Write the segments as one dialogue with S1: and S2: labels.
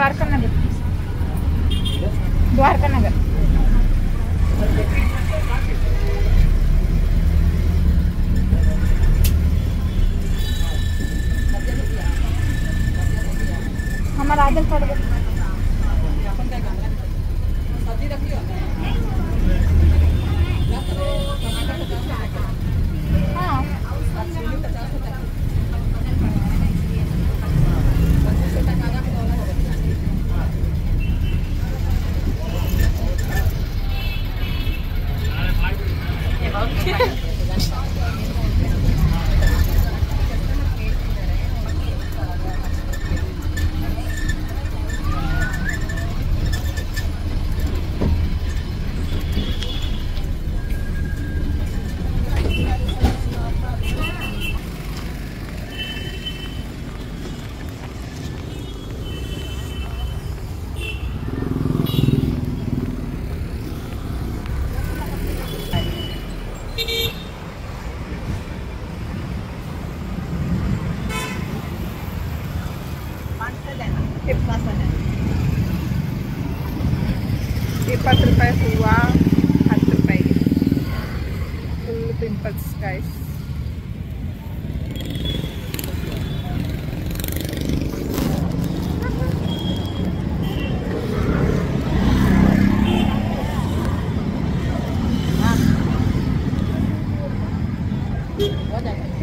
S1: द्वारका नगर द्वारका नगर हमारा आदल पड़ गया ₹20 हुआ 10 रुपए फुल पिंपल्स गाइस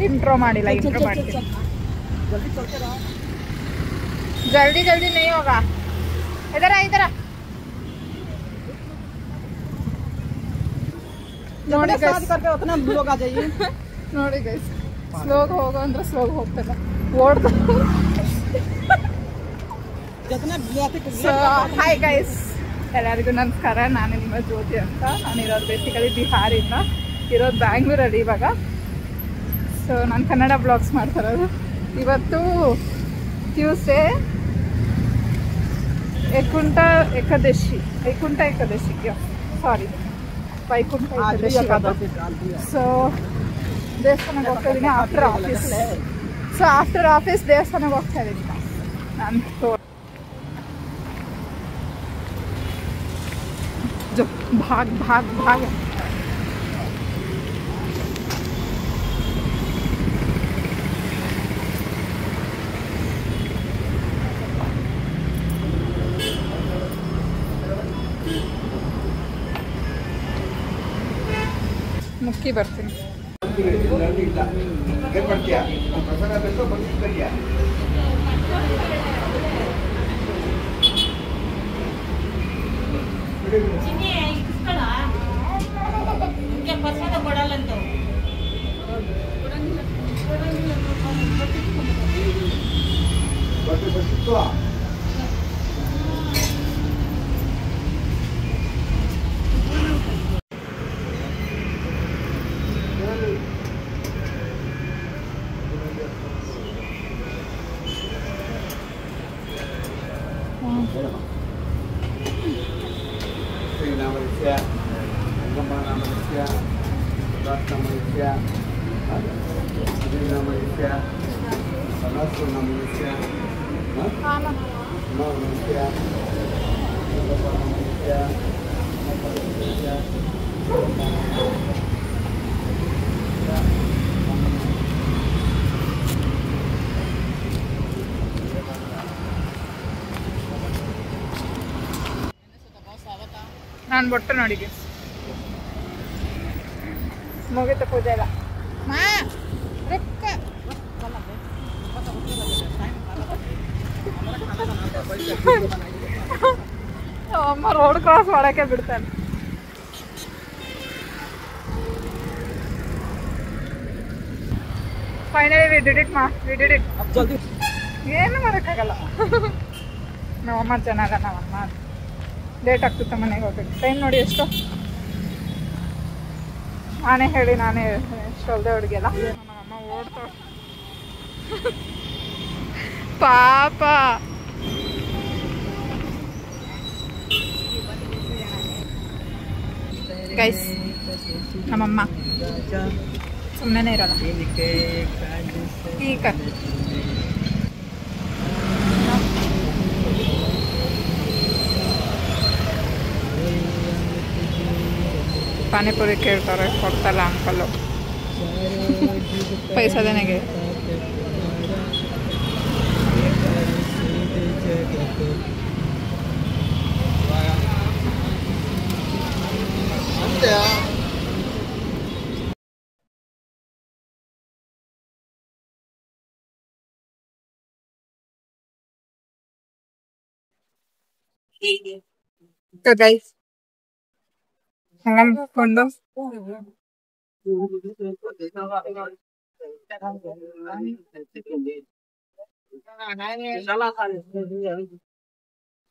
S1: इंट्रो माडिला इंट्रो ಮಾಡ್ತೀನಿ जल्दी जल्दी नहीं होगा इधर आ इधर आ ನೋಡಿ ಗೈಸ್ करके उतना लोग आ जाइए ನೋಡಿ ಗೈಸ್ ಸ್ಲೋಗ ಹೋಗೋ ಅಂದ್ರೆ ಸ್ಲೋಗ ಹೋಗ್ತಲ್ಲ ಓಡ್ತಾ ಹಾಯ್ ಗೈಸ್ ಎಲ್ಲರಿಗೂ ನಮಸ್ಕಾರ ನಾನು ನಿಮ್ಮ ಜ್ಯೋತಿ ಅಂತ ನಾನು ಇರೋದು ಬೇಸಿಕಲಿ ಬಿಹಾರಿಂದ ಇರೋದು ಬ್ಯಾಂಗ್ಳೂರಲ್ಲಿ ಇವಾಗ ಸೊ ನಾನು ಕನ್ನಡ ಬ್ಲಾಗ್ಸ್ ಮಾಡ್ತಾ ಇರೋದು ಇವತ್ತು ಟ್ಯೂಸ್ಡೇ ವೈಕುಂಠ ಏಕಾದಶಿ ಸಾರಿ ವೈಕುಂಠ ಏಕಾದಶಿ ಸೊ ದೇವಸ್ಥಾನಕ್ಕೆ ಹೋಗ್ತಾ ಇದ್ದೀನಿ ಆಫ್ಟರ್ ಆಫೀಸ್ ದೇವಸ್ಥಾನಕ್ಕೆ ಹೋಗ್ತಾ ಇದ್ದೀನಿ ನಾನು भाग भाग भाग मुक्की ಬರ್ತೀನಿ
S2: Malaysia, Kemana Malaysia, Rasa Malaysia, Adina Malaysia, Sanasuna Malaysia, Nama Malaysia, Malaysia, Malaysia,
S1: ನಾನು ಬೊಟ್ಟು ನೋಡಿ ಮುಗಿತ ಪೂಜೆ ಎಲ್ಲ ಅಮ್ಮ ರೋಡ್ ಕ್ರಾಸ್ ಮಾಡಕ್ಕೆ ಬಿಡ್ತಾನೆ ಫೈನಲಿ ವಿ ಡಿಡ್ ಇಟ್ ಏನು ಮಾಡೋಕ್ಕಾಗಲ್ಲ ನಮ್ಮಮ್ಮ ಚೆನ್ನಾಗ ನಮ್ಮಮ್ಮ ಲೇಟ್ ಆಗ್ತಿತ್ತು ಮನೆಗೆ ಹೋಗ್ಬೇಕು ಟೈಮ್ ನೋಡಿ ಎಷ್ಟು ನಾನೇ ಎಷ್ಟೊಲ್ದೆ ಹುಡುಗಿಯಲ್ಲ ನಮ್ಮಮ್ಮ ಓಡ್ತಾವ ಪಾಪ ಗೈಸ್ ನಮ್ಮಮ್ಮ ಸುಮ್ಮನೆ ಇರೋಲ್ಲ ಈಗ ಪಾನಿಪುರಿ ಕೇಳ್ತಾರೆ, ಕೊಡ್ತಲ್ಲ ಅಂಕಲು. ಪೈಸದನೆಗೆ ಗೈಸ್ ಕೊಂಡು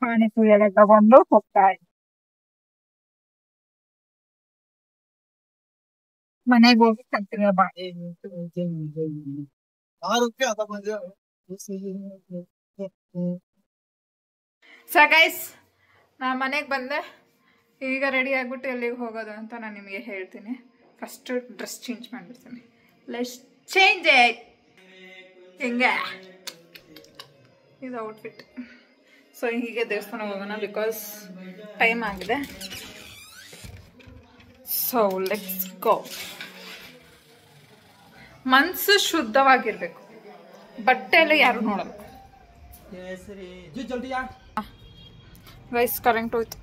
S1: ಪಾನಿಪುರಿ ಎಲ್ಲ ತಗೊಂಡು ಹೋಗ್ತಾ ಇದ್ವಿ. ಮನೆಗೆ ಹೋಗಿ ಕಂಟಿನ್ಯೂ ಮಾಡಿ. ಸೊ ಗೈಸ್ ನಾ ಮನೆಗೆ ಬಂದೆ. ಈಗ ರೆಡಿ ಆಗ್ಬಿಟ್ಟು ಎಲ್ಲಿಗೆ ಹೋಗೋದು ಅಂತ ನಾನು ನಿಮಗೆ ಹೇಳ್ತೀನಿ. ಫಸ್ಟ್ ಡ್ರೆಸ್ ಚೇಂಜ್ ಮಾಡಿಬಿಡ್ತೀನಿ. Let's change it. ಹಿಂಗೆ ಇದು ಔಟ್ಫಿಟ್. ಸೊ ಹೀಗೆ ದೇವಸ್ಥಾನ ಹೋಗೋಣ, ಬಿಕಾಸ್ ಟೈಮ್ ಆಗಿದೆ. So let's go. ಮನಸ್ಸು ಶುದ್ಧವಾಗಿರ್ಬೇಕು, ಬಟ್ಟೆ ಎಲ್ಲ ಯಾರು ನೋಡಲ್ಲ. ಗೈಸ್ ಕರೆಂಟ್ ಹೋಯ್ತು.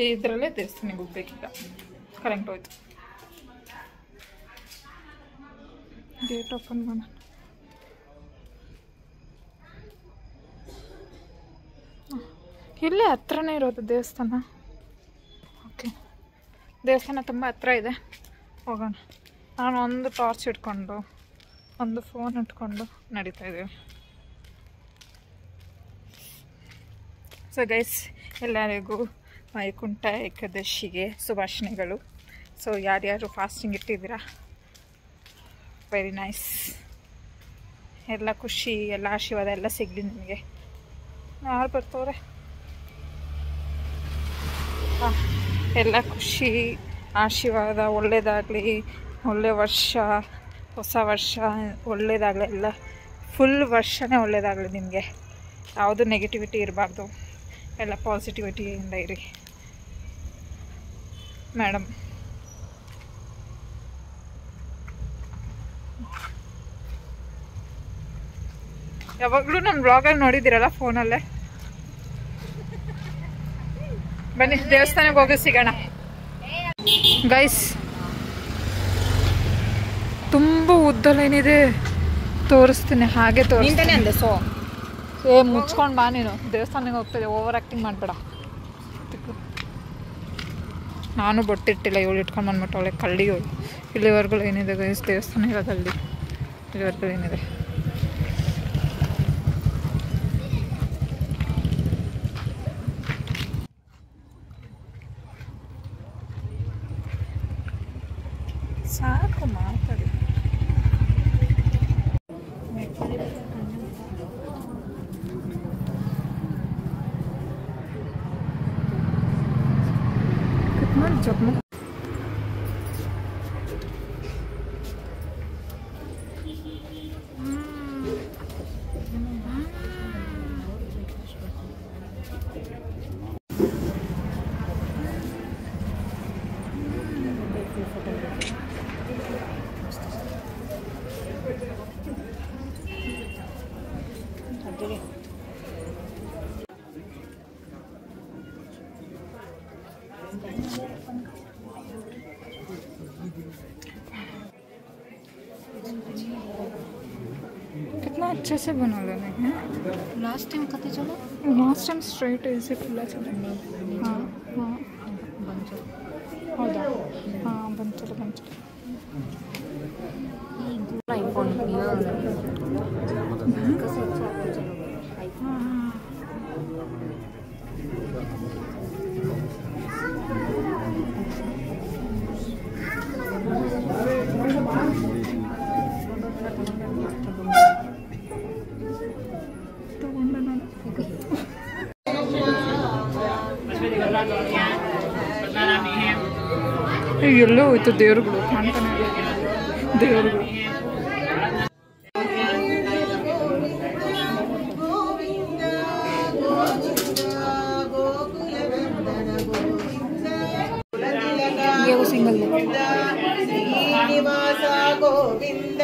S1: ಇದರಲ್ಲೇ ದೇವಸ್ಥಾನಕ್ಕೆ ಹೋಗ್ಬೇಕೀಗ. ಕರೆಂಟ್ ಹೋಯ್ತು. ಗೇಟ್ ಓಪನ್ ಮಾಡೋಣ. ಇಲ್ಲೇ ಹತ್ರನೇ ಇರೋದು ದೇವಸ್ಥಾನ. ಓಕೆ, ದೇವಸ್ಥಾನ ತುಂಬ ಹತ್ರ ಇದೆ, ಹೋಗೋಣ. ನಾನು ಒಂದು ಟಾರ್ಚ್ ಇಟ್ಕೊಂಡು ಒಂದು ಫೋನ್ ಇಟ್ಕೊಂಡು ನಡೀತಾ ಇದ್ದೀವಿ. ಸೊ ಗೈಸ್, ಎಲ್ಲರಿಗೂ ವೈಕುಂಠ ಏಕಾದಶಿಗೆ ಶುಭಾಶಯಗಳು. ಸೊ ಯಾರ್ಯಾರು ಫಾಸ್ಟಿಂಗ್ ಇಟ್ಟಿದ್ದೀರಾ, ವೆರಿ ನೈಸ್. ಎಲ್ಲ ಖುಷಿ, ಎಲ್ಲ ಆಶೀರ್ವಾದ ಎಲ್ಲ ಸಿಗಲಿ ನಿಮಗೆ. ಯಾರು ಬರ್ತವ್ರೆ? ಎಲ್ಲ ಖುಷಿ ಆಶೀರ್ವಾದ, ಒಳ್ಳೇದಾಗಲಿ, ಒಳ್ಳೆ ವರ್ಷ, ಹೊಸ ವರ್ಷ ಒಳ್ಳೇದಾಗಲಿ, ಎಲ್ಲ ಫುಲ್ ವರ್ಷನೇ ಒಳ್ಳೇದಾಗಲಿ ನಿಮಗೆ. ಯಾವುದು ನೆಗೆಟಿವಿಟಿ ಇರಬಾರ್ದು, ಎಲ್ಲ ಪಾಸಿಟಿವಿಟಿಯಿಂದ ಇರಿ ಮೇಡಮ್. ಯಾವಾಗಲೂ ನನ್ನ ಬ್ಲಾಗಲ್ಲಿ ನೋಡಿದ್ದೀರಲ್ಲ ಫೋನಲ್ಲೇ. ಬನ್ನಿ ದೇವಸ್ಥಾನಕ್ಕೆ ಹೋಗಿ ಸಿಗೋಣ. ಗೈಸ್, ತುಂಬ ಉದ್ದಲೇನಿದೆ, ತೋರಿಸ್ತೀನಿ, ಹಾಗೆ ತೋರಿಸ್ತೀನಿ ಅಂದೆ. ಸೊ ಮುಚ್ಕೊಂಡು ಬಾ ನೀನು. ದೇವಸ್ಥಾನಕ್ಕೆ ಹೋಗ್ತಿದ್ದೆ, ಓವರ್ ಆ್ಯಕ್ಟಿಂಗ್ ಮಾಡಬೇಡ. ನಾನು ಬೊಟ್ಟಿಟ್ಟಿಲ್ಲ, ಇವಳು ಇಟ್ಕೊಂಡು ಬಂದ್ಬಿಟ್ಟು ಅವಳೆ ಕಳ್ಳಿ. ಅವಳು ಇಲ್ಲಿವರೆಗೂ ಏನಿದೆ ಗೈಸ್, ದೇವಸ್ಥಾನ ಇರೋದಲ್ಲಿ ಇಲ್ಲಿವರೆಗೂ ಏನಿದೆ. ಸಾಕು ಮಾತಾಡಿ. ಜಗ್ಮು कितना अच्छे से बना लेने हैं.
S3: लास्ट टाइम कते चलो,
S1: लास्ट टाइम स्ट्रेट ऐसे खुला चला. हाँ हाँ
S3: ಬಂಚು
S1: ಹೌದಾ? ಹಾಂ ಬಂಚಲ
S3: ಈ ದೂರ ಐಫೋನ್
S1: ಎಲ್ಲೋ ಹೋಯ್ತು ದೇವ್ರುಗಳು, ಕಾಣ್ತಾನೆ ದೇವ್ರುಗಳು.
S4: ಶ್ರೀನಿವಾಸ ಗೋವಿಂದ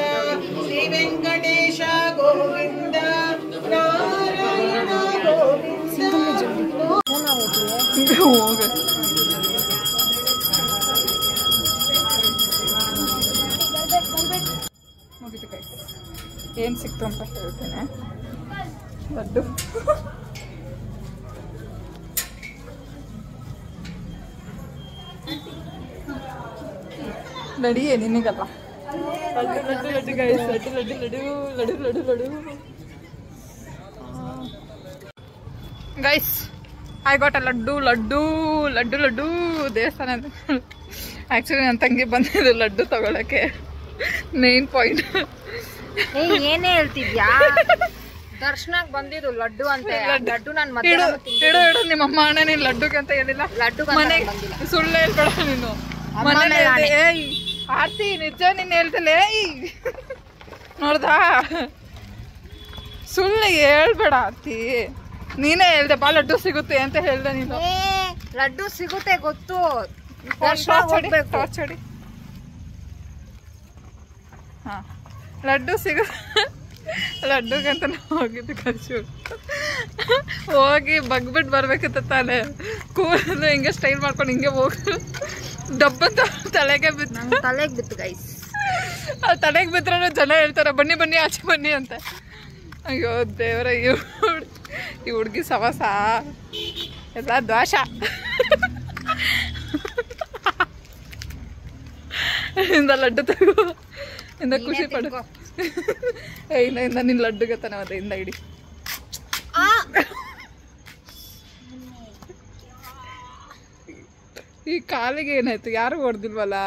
S4: ಶ್ರೀ ವೆಂಕಟೇಶ ಗೋವಿಂದ ನಾರಾಯಣ ಗೋವಿಂದ
S1: ಮುಗಿತು ಕೈ ಏನು ಸಿಕ್ತು ಅಂತ ಹೇಳ್ತೇನೆ ಲಡ್ಡು ನಡಿಯೇ ನಿನಗಲ್ಲ laddu laddu laddu guys laddu laddu laddu laddu laddu laddu guys I got a laddu laddu laddu laddu ದೇವಸ್ಥಾನ ಆ್ಯಕ್ಚುಲಿ ನನ್ನ ತಂಗಿ ಬಂದಿದ್ದು ಲಡ್ಡು ತಗೊಳಕ್ಕೆ ಮೇನ್ ಪಾಯಿಂಟ್
S3: ಏನೇ ಹೇಳ್ತಿದ್ಯಾ ದರ್ಶನಕ್ಕೆ ಬಂದಿದ್ದು ಲಡ್ಡು ಅಂತ ಲಡ್ಡು ನಾನು
S1: ಇಡು ಇಡು ನಿಮ್ಮ ಅಮ್ಮ ಅಣ್ಣ ನೀನು ಲಡ್ಡುಗೆ ಅಂತ ಹೇಳಿಲ್ಲ
S3: ಲಡ್ಡು
S1: ಮನೆಗೆ ಸುಳ್ಳು ಹೇಳ್ಬೇಡ ನೀನು ಮನೇಲಿ ಏಯ್ ಆರ್ತಿ ನಿಜ ನೀನು ಹೇಳ್ತಲೇ ನೋಡ್ದಾ ಸುಳ್ಳು ಹೇಳ್ಬೇಡ ಆರ್ತಿ ನೀನೇ ಹೇಳ್ದೆ ಬಾ ಲಡ್ಡು ಸಿಗುತ್ತೆ ಅಂತ ಹೇಳ್ದೆ ನೀನು
S3: ಲಡ್ಡು ಸಿಗುತ್ತೆ ಗೊತ್ತು
S1: ಟಾರ್ಚ್ ಹೊಡಿ ಹಾ ಲಡ್ಡು ಲಡ್ಡುಗಂತ ನಾವು ಹೋಗಿದ್ದು ಖರ್ಚು ಹೋಗಿ ಬಗ್ಬಿಟ್ಟು ಬರ್ಬೇಕಿತ್ತು ತಾನೆ ಕೂದಲು ಹಿಂಗೆ ಸ್ಟೈಲ್ ಮಾಡ್ಕೊಂಡು ಹಿಂಗೆ ಹೋಗಿ ಡಬ್ಬಂತ ತಲೆಗೆ ಬಿತ್ತು
S3: ತಲೆಗೆ ಬಿತ್ತು ಗೈಸ್
S1: ತಲೆಗೆ ಬಿದ್ರೂ ಜನ ಹೇಳ್ತಾರೆ ಬನ್ನಿ ಬನ್ನಿ ಆಚೆ ಬನ್ನಿ ಅಂತ ಅಯ್ಯೋ ದೇವರ ಈ ಹುಡುಗಿ ಸವಾಸ ಎಲ್ಲ ದ್ವಾಷ ಇಂದ ಲಡ್ಡು ತಗೋ ಇಂದ ಖುಷಿ ಪಡು ಇಂದ ನಿನ್ನ ಲಡ್ಡುಗೆ ತಾನೆ ಮತ್ತೆ ಇಂದ ಇಡಿ ಈ ಕಾಲಿಗೆ ಏನಾಯ್ತು ಯಾರು ಹೊಡೆದಿಲ್ವಲ್ಲ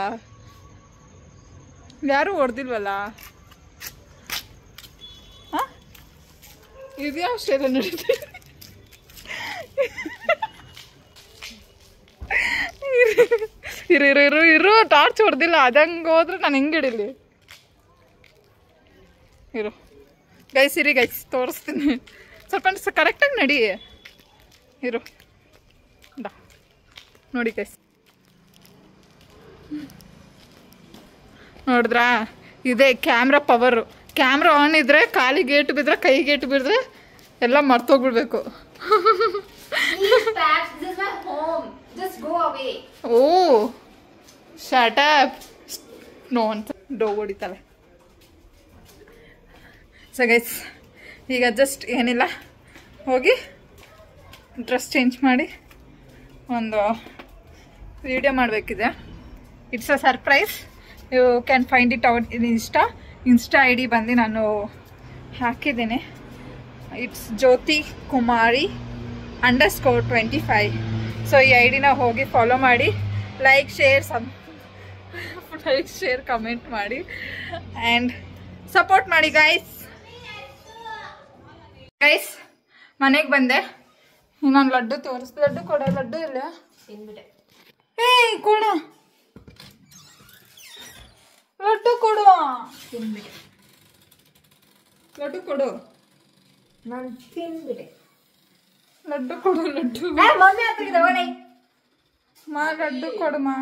S1: ಇದ್ಯಾವ ಶೈಲ ನಡೀತಿ ಇರು ಟಾರ್ಚ್ ಹೊಡೆದಿಲ್ಲ ಅದಂಗೆ ಹೋದ್ರೆ ನಾನು ಹೆಂಗೆ ಹಿಡೀಲಿ ಇರು ಗೈಸ್ ಇರಿ ಗೈಸ್ ತೋರಿಸ್ತೀನಿ ಸ್ವಲ್ಪ ಕರೆಕ್ಟಾಗಿ ನಡಿ ಇರು ನೋಡಿ ಗೈಸ್ ನೋಡಿದ್ರಾ ಇದೇ ಕ್ಯಾಮ್ರಾ ಪವರು ಕ್ಯಾಮ್ರಾ ಆನ್ ಇದ್ರೆ ಕಾಲಿಗೆ ಗೇಟು ಬಿದ್ದರೆ ಕೈ ಗೇಟು ಬಿದ್ದರೆ ಎಲ್ಲ ಮರ್ತೋಗ್ಬಿಡ್ಬೇಕು ಓ ಶಟ್ ಅಪ್ ನೋ ಅಂತ ಡೋ ಹೊಡಿತಾಳೆ ಸೊ ಗೈಸ್ ಈಗ ಜಸ್ಟ್ ಏನಿಲ್ಲ ಹೋಗಿ ಡ್ರೆಸ್ ಚೇಂಜ್ ಮಾಡಿ ಒಂದು ವಿಡಿಯೋ ಮಾಡಬೇಕಿದೆ it's a surprise you can find it out in insta I D ಬಂದು ನಾನು ಹಾಕಿದ್ದೀನಿ ಇಟ್ಸ್ ಜ್ಯೋತಿ ಕುಮಾರಿ _25 ಸೊ ಈ ಐ ಡಿನ ಹೋಗಿ ಫಾಲೋ ಮಾಡಿ ಲೈಕ್ ಶೇರ್ ಕಮೆಂಟ್ ಮಾಡಿ ಆ್ಯಂಡ್ ಸಪೋರ್ಟ್ ಮಾಡಿ ಗೈಸ್ ಮನೆಗೆ ಬಂದೆ ನಾನು ಲಡ್ಡು ತೋರಿಸ್ದೆ ಲಡ್ಡು ಕೊಡ ಲಡ್ಡು ಇಲ್ಲ ಏಯ್ ಕೊಡ ಲಡ್ಡು ಕೊಡು ಲಡ್ಡು ಕೊಡು
S3: ನಾನು ತಿಂದ್ಬಿಟ್ಟೆ
S1: लड्डू कोडो लड्डू
S3: मम्मी आता की दवा नहीं
S1: माँ लड्डू कोड माँ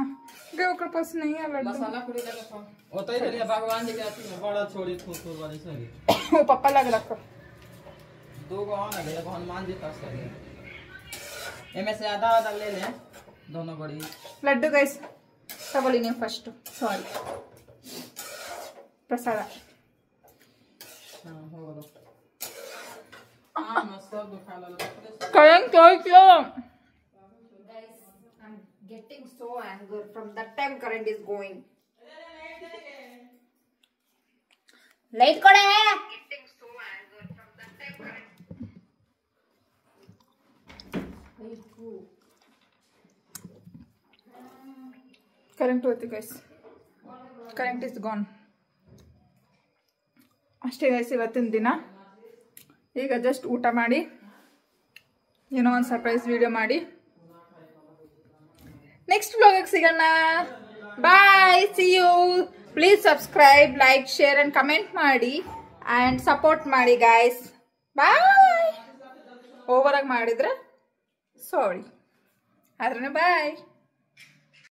S1: गए ओकर पास नहीं है लड्डू
S4: मसाला पूरी लगा कौन होता ही चलिए भगवान जी के आती है बड़ा छोड़ी थोड़ी वाली सही
S1: वो पापा लग रखो
S4: दो को ऑन है हनुमान जी का सही एमे से आधा आधा ले ले दोनों बड़ी
S1: लड्डू गाइस तबली नहीं फर्स्ट सॉरी प्रसाद
S4: हां हो गया हां मस्त दुखा लगा
S1: करें क्या
S3: guys I'm getting so angry from that time current is going light कोड़े है getting so angry from that time
S1: current होती गाइस current is gone ಅಷ್ಟೇ ಗೈಸ್ ಇವತ್ತಿನ ದಿನ ಈಗ ಜಸ್ಟ್ ಊಟ ಮಾಡಿ ಏನೋ ಒಂದು ಸರ್ಪ್ರೈಸ್ ವಿಡಿಯೋ ಮಾಡಿ ನೆಕ್ಸ್ಟ್ ವ್ಲಾಗಿಗೆ ಸಿಗೋಣ bye see you please subscribe like share and comment ಮಾಡಿ ಆ್ಯಂಡ್ ಸಪೋರ್ಟ್ ಮಾಡಿ ಗಾಯ್ಸ್ ಬಾಯ್ ಓವರಾಗಿ ಮಾಡಿದರೆ ಸಾರಿ ಆದ್ರೂ ಬಾಯ್